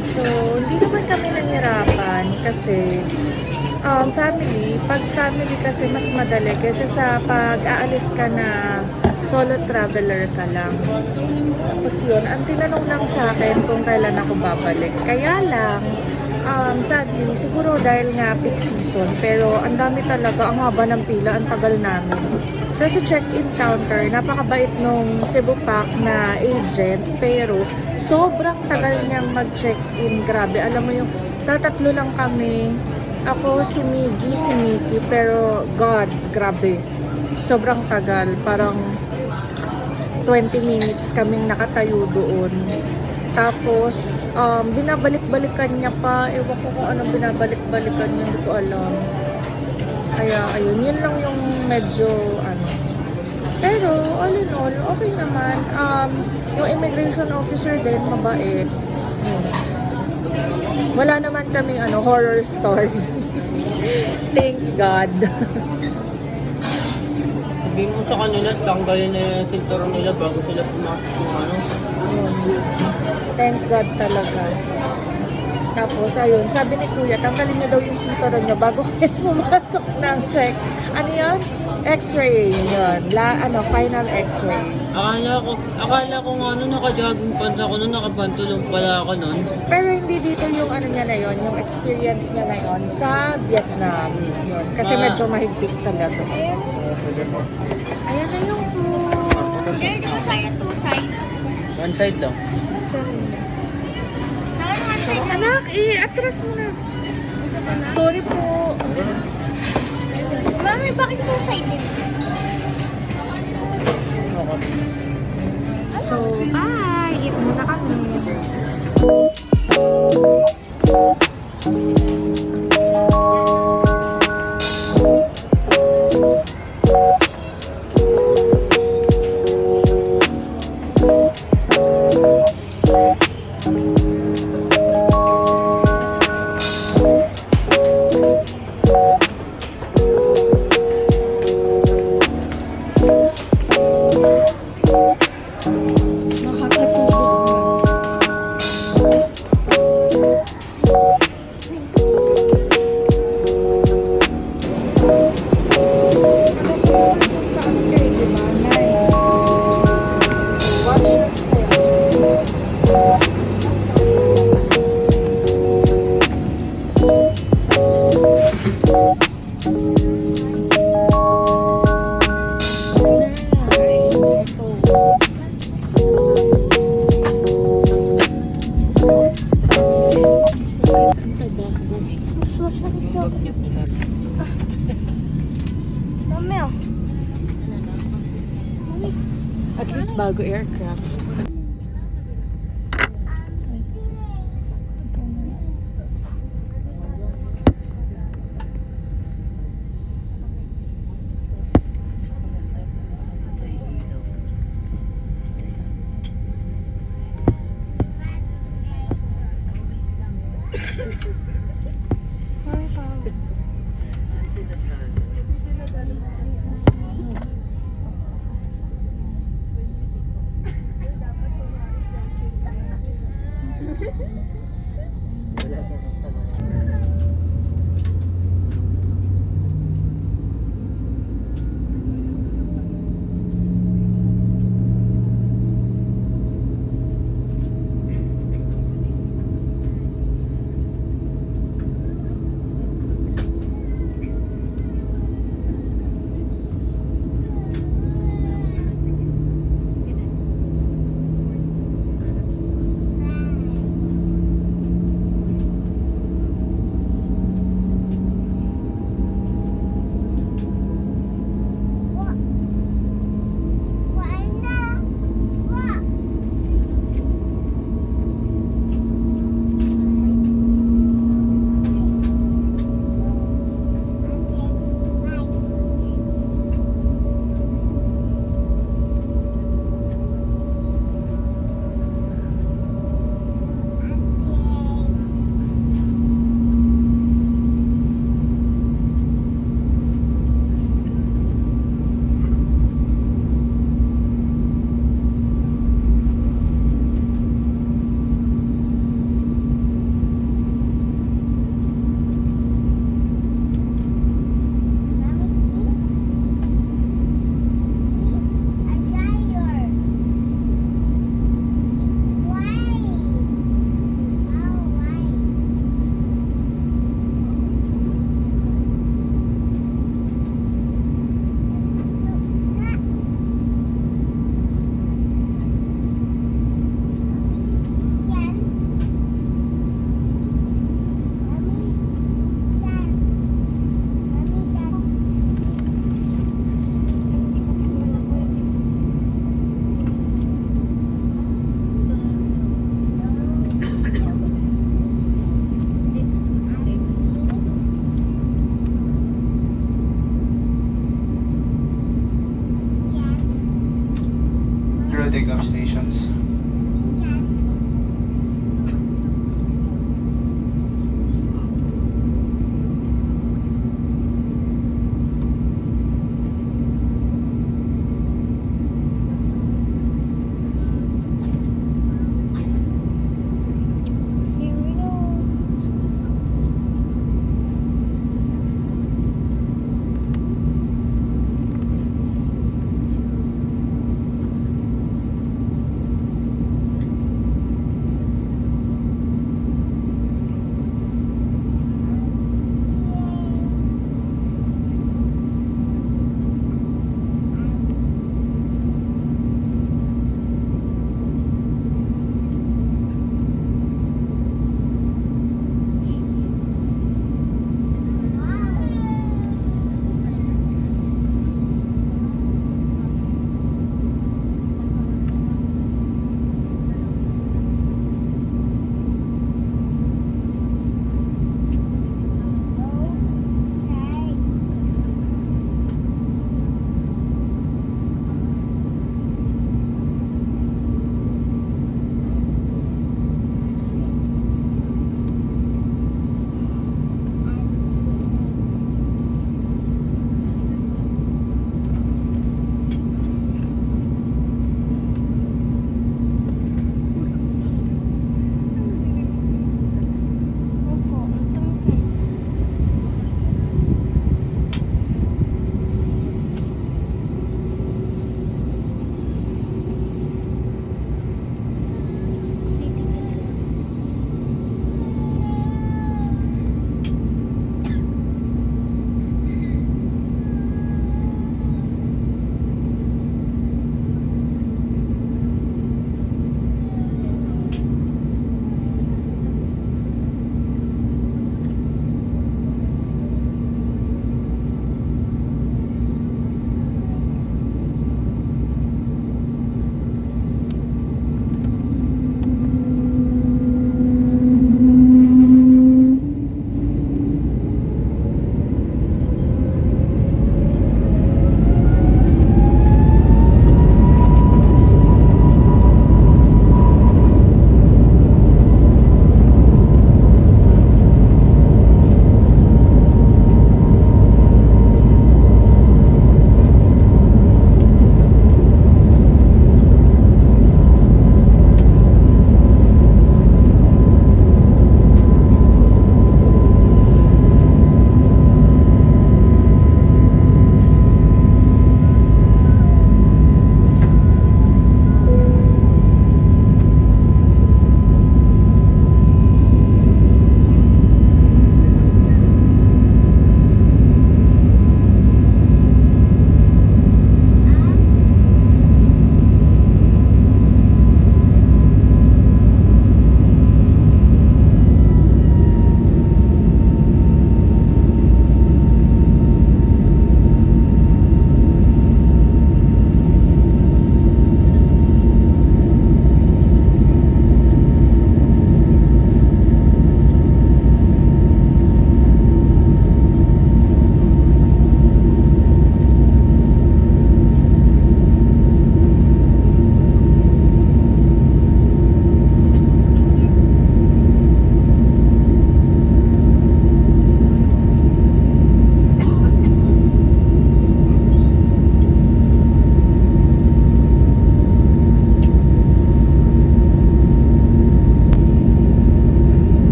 So, hindi naman kami nahirapan kasi pag family kasi mas madali kasi sa pag-aalis ka na solo traveler ka lang. Tapos yun, ang tinanong lang sa akin kung kailan ako babalik. Kaya lang, sadly, siguro dahil nga peak season, pero ang dami talaga, ang haba ng pila, ang tagal namin. Pero sa check-in counter, napakabait nung Cebu Pack na agent, pero sobrang tagal niyang mag-check-in. Grabe, alam mo yung tatatlo lang kami. Ako, si Miggy, si Mickey, pero God, grabe. Sobrang tagal, parang 20 minutes kaming nakatayo doon. Tapos, binabalik-balikan niya pa. Ewan ko kung anong binabalik-balikan niya, hindi ko alam. Kaya, ayun, yun lang yung medyo, Pero, all in all, okay naman. Yung immigration officer din, mabait. Yun. Wala naman kaming horror story. Thank God. Sabihin mo sa kanila, tanggalin na yung sinturon nila bago sila pumasok ng Ayun. Thank God talaga. Tapos, ayun, sabi ni Kuya, tanggalin niyo daw yung sinturon niyo bago kayo pumasok ng check. Ano yun? X-ray. Yun. Final X-ray. Akala ko nga naka-jogging pants ako nakapantulong pala ako nun. Pero hindi dito yung niya na yun, yung experience niya na yun sa Vietnam. Yun. Kasi medyo mahigpit sa lato. Ayan na yung food. Kaya di ba tayo two side? One side lang. Sorry. Parang one side lang. Anak, atras mo na. Sorry po. Mami, bakit two side din? So, bye! Eat muna kami. At least bago aircraft.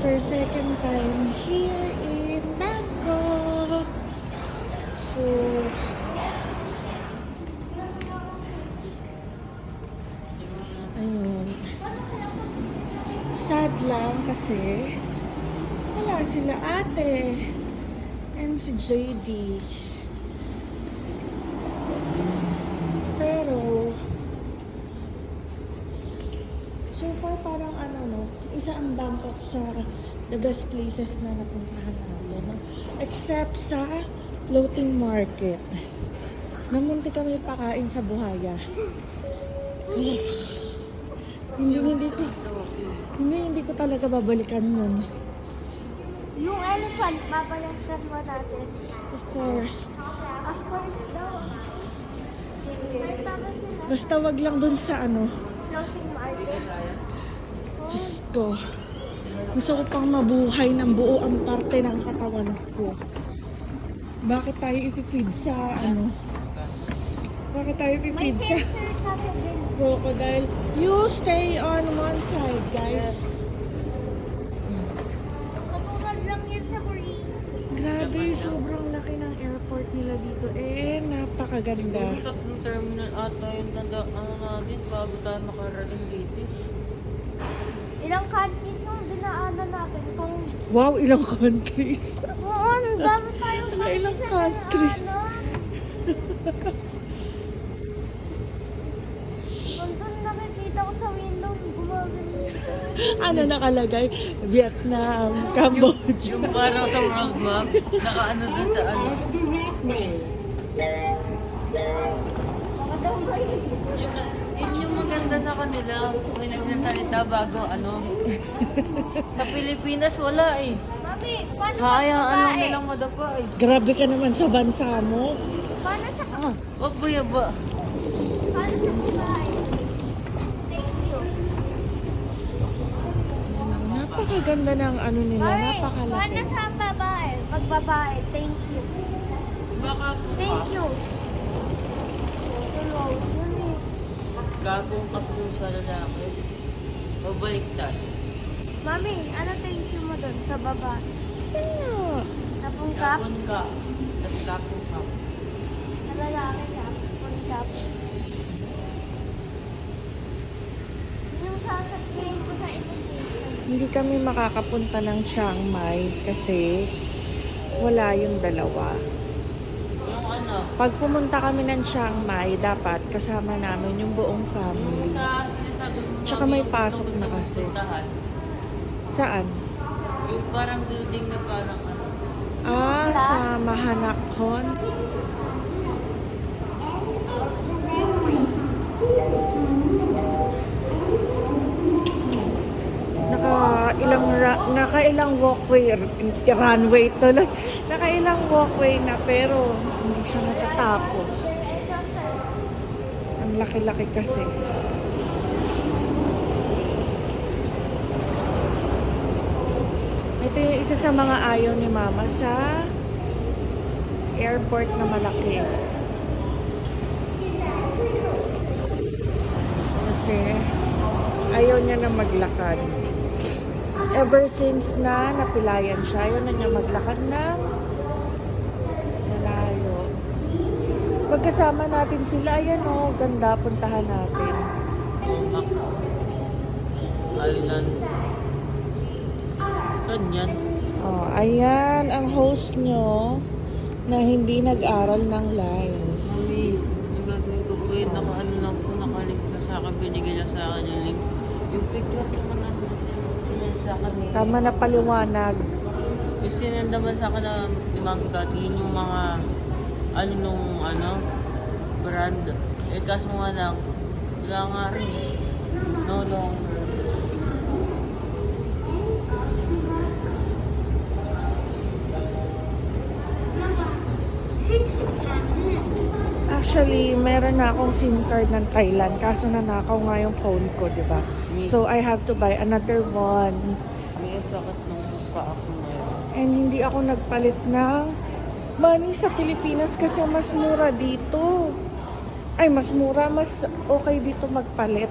It's our second time here in Bangkok. So, ayun. Sad lang kasi wala sila ate and si JD. Pero so far parang ano no, isa ang Bangkok sa the best places na napuntahan natin. No? Except sa floating market. Namunti kami pakain sa buhaya. Hindi ko talaga babalikan yun. Yung elephant, babayasan mo natin. Of course. Of course daw. Basta wag lang dun sa ano. Floating market. Diyos ko. Gusto ko pang mabuhay ng buo ang parte ng katawan ko. Bakit tayo ipipid sa ano? Bakit tayo May ipipid sa sensor kasi din. crocodile? You stay on one side, guys. Katulad lang yan sa Korea. Grabe, sobrang laki ng airport nila dito. Napakaganda. Yung tatlong terminal ata yung tanda ano natin bago tayo makarating dito. Ilang countries yung dinaanan natin. Kung Wow, ilang countries. oo, ang dami tayong Ilang countries. Nandun nakikita ko sa window, gumaganito. Ano nakalagay? Vietnam, Cambodia. Yung parang sa world map, nakaano dun sa ano. Baka daw kayo. Yun yung maganda sa kanila, may nagsasalita bago ano. Sa Pilipinas wala eh. Mami, paano sa Hayaan lang babae? nilang madapa eh. Grabe ka naman sa bansa mo. Paano sa Wag ba yaba? paano sa babae? Thank you. Napakaganda ng ano nila, Mami, paano napakalaki. sa babae? Pag babae, thank you. Baka po Thank you. Hello, yun eh. gagong ka po sa lalaki. O baliktad. Mami, ano thank you mo doon sa babae? Ano? Napungkap? Gapon ka. Tapos gapon ka. Sa lalaki ka? Napungkap? Yung sasabihin ko sa invitation. Hindi kami makakapunta ng Chiang Mai kasi wala yung dalawa. Yung ano, Pag pumunta kami ng Chiang Mai, dapat kasama namin yung buong yung family. sa sinasabi mo Tsaka mami, may yung pasok gusto na mong kasi. puntahan. Saan? Yung parang building na parang ano. Sa Mahanakhon. Nakailang walkway, runway tuloy. Nakailang walkway na pero hindi siya matatapos. Ang laki-laki kasi. Ito yung isa sa mga ayaw ni Mama sa airport na malaki. Kasi ayaw niya na maglakad. Ever since na napilayan siya, ayaw na niya maglakad ng malayo. Pagkasama natin sila, ayan o, ganda, puntahan natin. Tumak. Island. Saan yan? Oh, ayan ang host nyo na hindi nag-aral ng lines. Mami, yung gagawin ko po yun, naka-ano lang po, nakalink na sa akin, binigay lang sa akin yung link. Yung picture naman na sinend sa akin eh. Tama na paliwanag. Yung sinend naman sa akin na ni Mami Kati, yun yung mga ano nung ano, brand. Eh kaso nga lang, wala nga rin. No longer. Actually, meron na akong SIM card ng Thailand. Kaso nanakaw nga yung phone ko, di ba? So, I have to buy another one. May sakit nung paa ko ngayon. And hindi ako nagpalit ng money sa Pilipinas kasi mas mura dito. Ay, mas mura. Mas okay dito magpalit.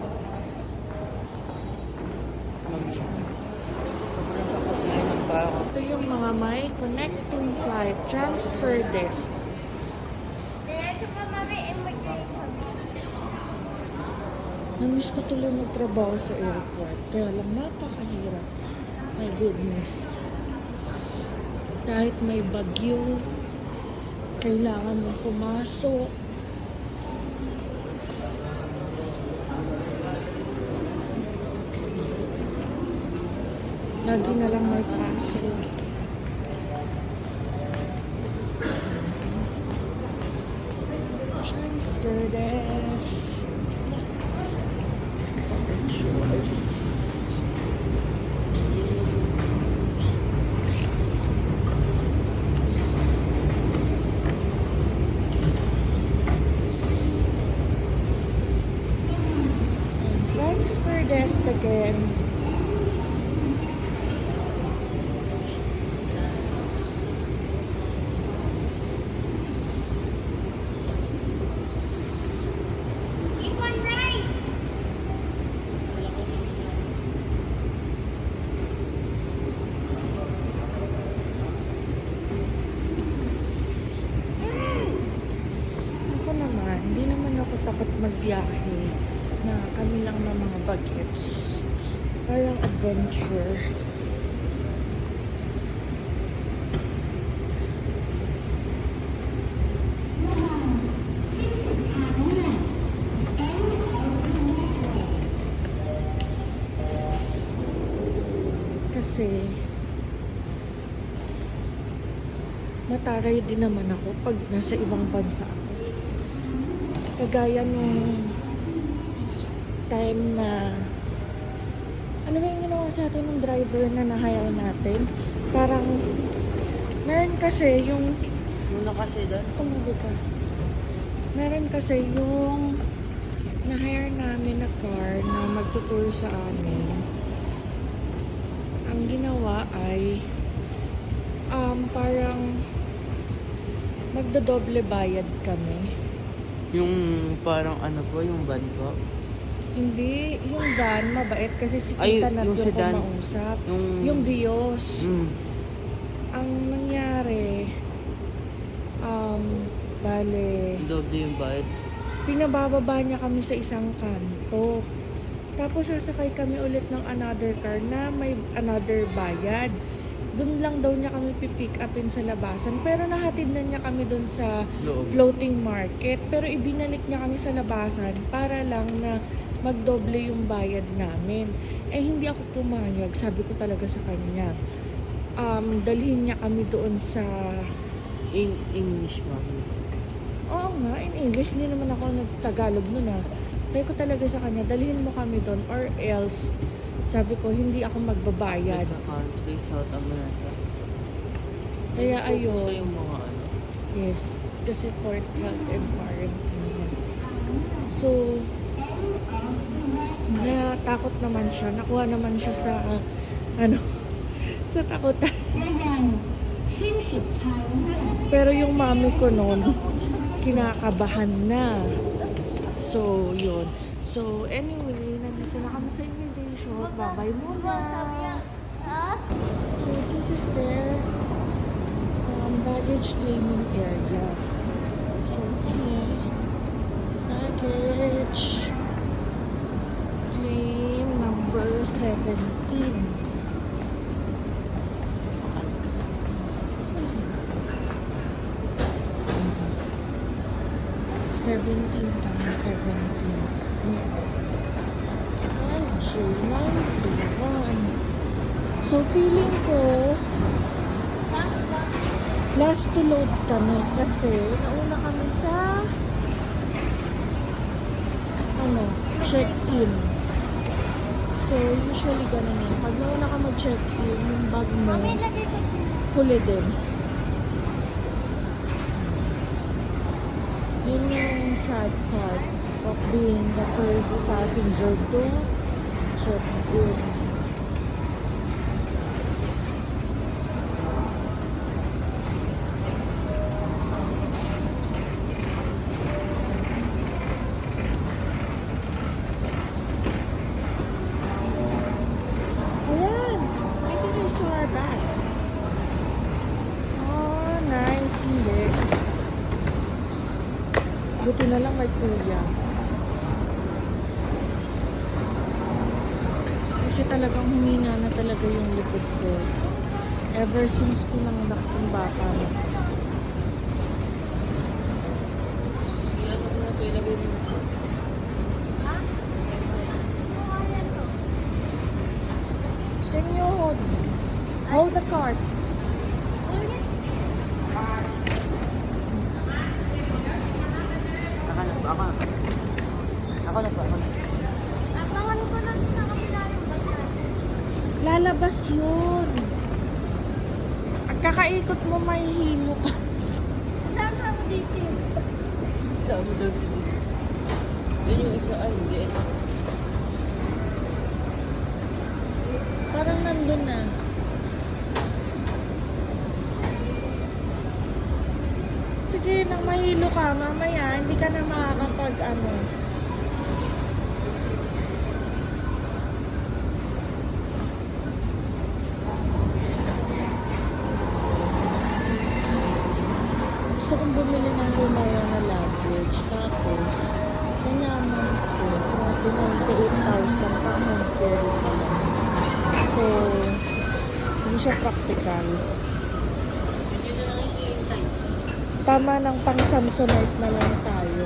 Mami, sobrang sakit mga may connecting flight, transfer desk. Diretso pa mami, immigration. Namiss ko tuloy magtrabaho sa airport. Kaya lang napakahirap. My goodness. Kahit may bagyo, kailangan mong pumasok. Lagi na lang may pasok. Transfer desk. Transfer desk again. Keep on right. Ako naman, hindi naman ako takot magbiyahe na kami lang ng mga bagets. Parang adventure. Kasi mataray din naman ako pag nasa ibang bansa ako. Kagaya nung time na ano ba yung ginawa sa atin ng driver na na-hire natin? Parang meron kasi yung Muna kasi doon. tumubo ka. Meron kasi yung na-hire namin na car na magtutour sa amin. Ang ginawa ay parang magdodoble bayad kami. Yung parang ano po, yung van po. Hindi, yung van mabait kasi si Ay, Tita Nat yung yung sedan. kumausap. Yung- Yung Vios. Mm. Ang nangyari, bale, Doble yung bayad. pinabababa niya kami sa isang kanto. Tapos sasakay kami ulit ng another car na may another bayad. Doon lang daw niya kami pipick upin sa labasan. Pero nahatid na niya kami doon sa Loob. floating market. Pero ibinalik niya kami sa labasan para lang na magdoble yung bayad namin. Eh hindi ako pumayag. Sabi ko talaga sa kanya. Dalhin niya kami doon sa... In English, mami. Oo nga, in English. Hindi naman ako nagtagalog nun ah. Sabi ko talaga sa kanya, dalhin mo kami doon or else, sabi ko, hindi ako magbabayad. Sa country, South America. Kaya Ito ayun, yung mga ano. yes, kasi Port Health and Quarantine. So, natakot naman siya. Nakuha naman siya sa, sa takutan. Pero yung mami ko noon, kinakabahan na. So, yun. So, anyway, nandito na kami sa immigration. Bye-bye muna. Sabi niya, taas. So, this is their baggage claiming area. So, baggage claim number 17. Seventeen times 17. So, feeling ko, last to load kami kasi nauna kami sa check-in. So, usually ganun yun. Pag nauna ka mag-check-in, yung bag mo, Mami, lagay ko. huli din. Yun yung sad part of being the first passenger to check-in. Ayan! Thank you guys for our bag. Buti na lang may kuya. Kasi talagang humina na talaga yung likod ko. Ever since pinanganak kong bata na. Can you hold the cart? Ako na. Abangan ko lang sa kabila yung bayan. Lalabas yun. At kakaikot mo, may hilo ka. Saan ka mo dito? Sa Abu Dhabi. Yan yung isa, ay, hindi. Ito. Parang nandun na. Sige, nang mahilo ka, mamaya, hindi ka na makakapag ano. Gusto kong bumili ng Romeo na luggage. Tapos, nanyaman ko. Grabe, 98,000 pa home carry pa lang. So, hindi siya practical. Hindi na lang hintay. Tama ng pang Samsonite na lang tayo.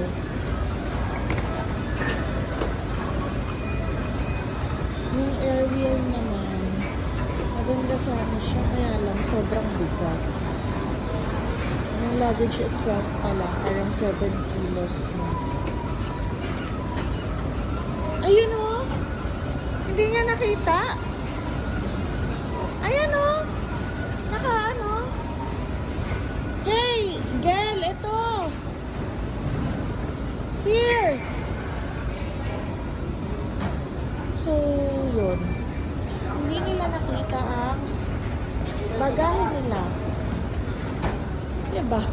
Yung Ariel naman, maganda sana siya, kaya lang sobrang bigat. Yung luggage itself pala, parang 7 kilos na. Ayun o! Hindi niya nakita. Ayan o! Naka ano? Hey! Gel, ito! Here! So, yun. Hindi nila nakita ang bagahe nila. Diba?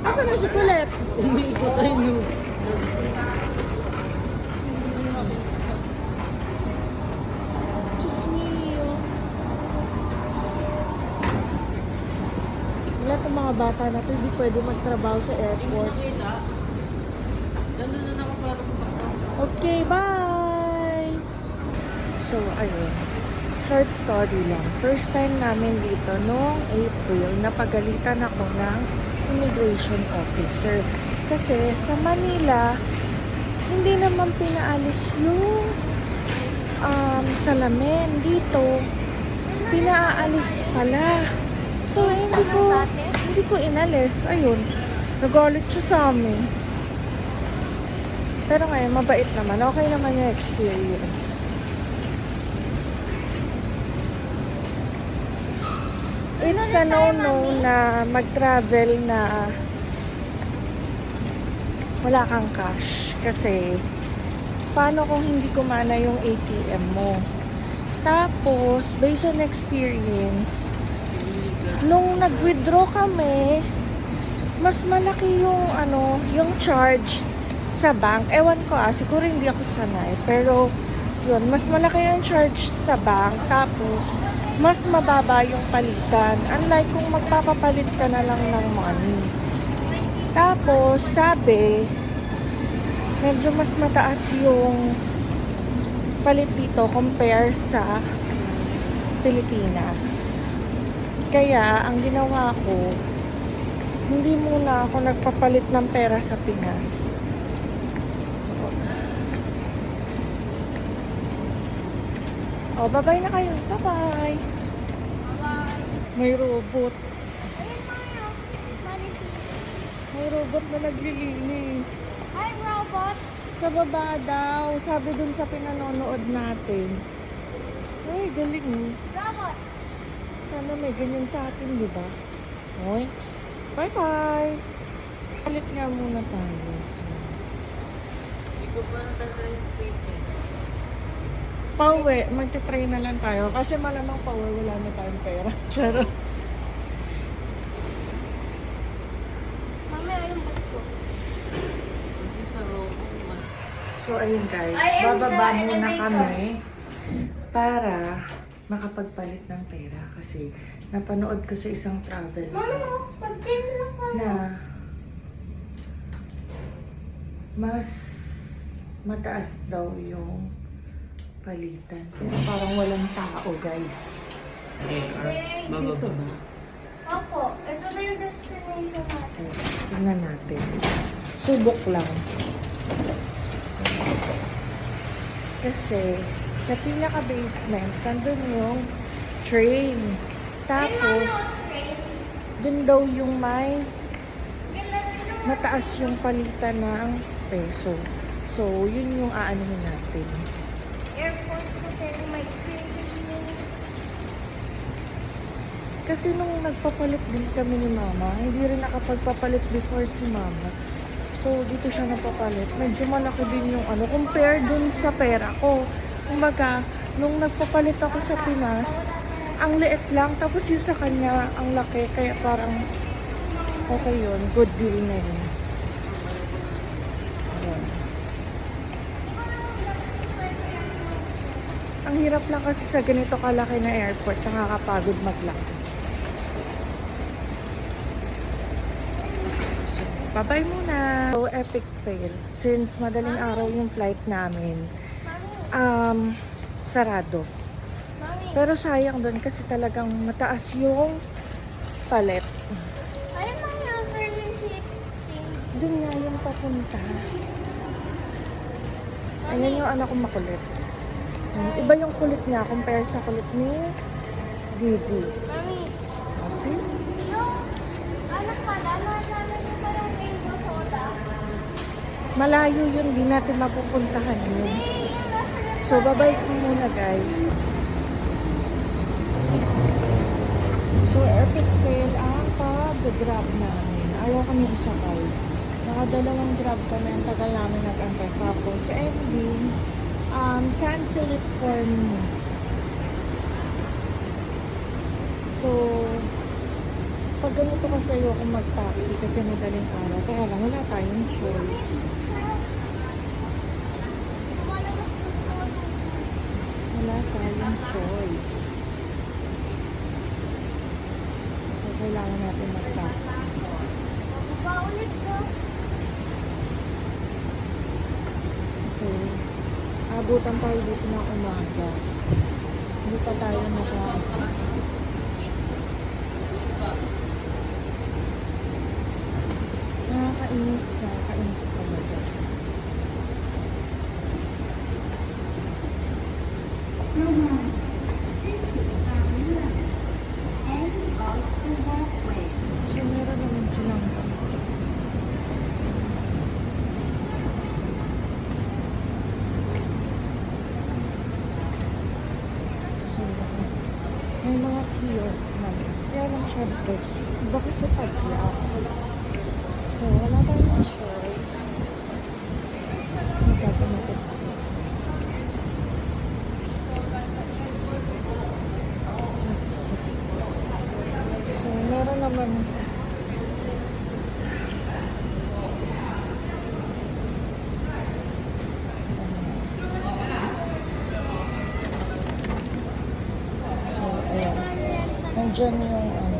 Asa na si Colette? Umiikot tayo, no? Diyos mio. Wala itong mga bata na ito, hindi pwede magtrabaho sa airport. Nakita. Nandun na nakaparang baka. Okay, bye! So, ayun. Short story lang. First time namin dito noong April, napagalitan ako ng immigration officer. Kasi sa Manila, hindi naman pinaalis yung salamin. Dito, pinaalis pala. So, hindi ko inalis. Ayun. Nagalit siya sa amin. Pero ngayon, mabait naman. Okay naman yung experience. It's a no-no na mag-travel na wala kang cash. Kasi, paano kung hindi kumana yung ATM mo? Tapos, based on experience, nung nag-withdraw kami, mas malaki yung yung charge sa bank. Ewan ko siguro hindi ako sanay. Pero, yun, mas malaki yung charge sa bank. Tapos, mas mababa yung palitan. Unlike kung magpapapalit ka na lang ng money. Tapos, sabi, medyo mas mataas yung palit dito compare sa Pilipinas. Kaya, ang ginawa ko, hindi muna ako nagpapalit ng pera sa Pinas. O, bye-bye na kayo. Bye-bye. May robot. Ayun tayo. May robot na naglilinis. Hi, robot. Sa baba daw. Sabi dun sa pinanonood natin. Ay, galing eh. Robot. Sana may ganyan sa atin, di ba? Oinks. Bye-bye. Palit nga muna tayo. Hindi ko pa natatry yung plate eh. Pauwi, magte-try na lang tayo. Kasi malamang pauwi, wala na tayong pera. Charot. Mamaya yung bag ko. Kasi sa robo, So, ayun guys. I am Bababa the muna elevator. kami para makapagpalit ng pera. Kasi napanood ko sa isang travel Mama, pag-10 lang tayo. na mas mataas daw yung palitan. Pero parang walang tao, guys. Dito ba? Opo, ito na yung destination natin. Tingnan natin. Subok lang. Kasi, sa pinaka-basement, nandun yung train. Tapos, dun daw yung may mataas yung palitan ng peso. So, yun yung aanuhin natin. Airport ko pero may train. Kasi nung nagpapalit din kami ni mama, hindi rin nakapagpapalit before si mama. So, dito siya napapalit. Medyo malaki din yung ano, compare dun sa pera ko. Kumbaga, nung nagpapalit ako sa Pinas, ang liit lang. Tapos yung sa kanya, ang laki. Kaya parang, okay yun. Good deal na yun. Ayan. Ang hirap lang kasi sa ganito kalaki na airport, nakakapagod maglakad. Bye-bye muna. So, epic fail. Since madaling araw yung flight namin, sarado. Mami, Pero sayang doon kasi talagang mataas yung palit. ayun na yung Berlin 16. Doon nga yung papunta. Ayan yung anak ko makulit. Iba yung kulit niya compare sa kulit ni Didi. Mami, Kasi, yung anak pala, naalala niyo ba yung rainbow soda? malayo yun. Di natin mapupuntahan yun. Yung nasa So, bye-bye po muna, guys. So, epic fail ang pag-grab namin. Ayaw kami isakay. Nakadalawang grab kami. Ang tagal namin nag-antay. Tapos, ending, cancel it for me. So, pag ganito kasi ayoko mag-taxi kasi madaling araw. Kaya lang, wala tayong choice. Wala tayong choice. So, kailangan natin mag-taxi. paulit ko. So, abutan tayo dito ng umaga. Hindi pa tayo nakakainis talaga. So, meron naman silang so, may mga kiosk naman. Kaya lang syempre, iba kasi pagla. So, wala tayong choice. Magkakamatin ako. Let's see. So, meron naman so, ayan. Nandyan yung ano.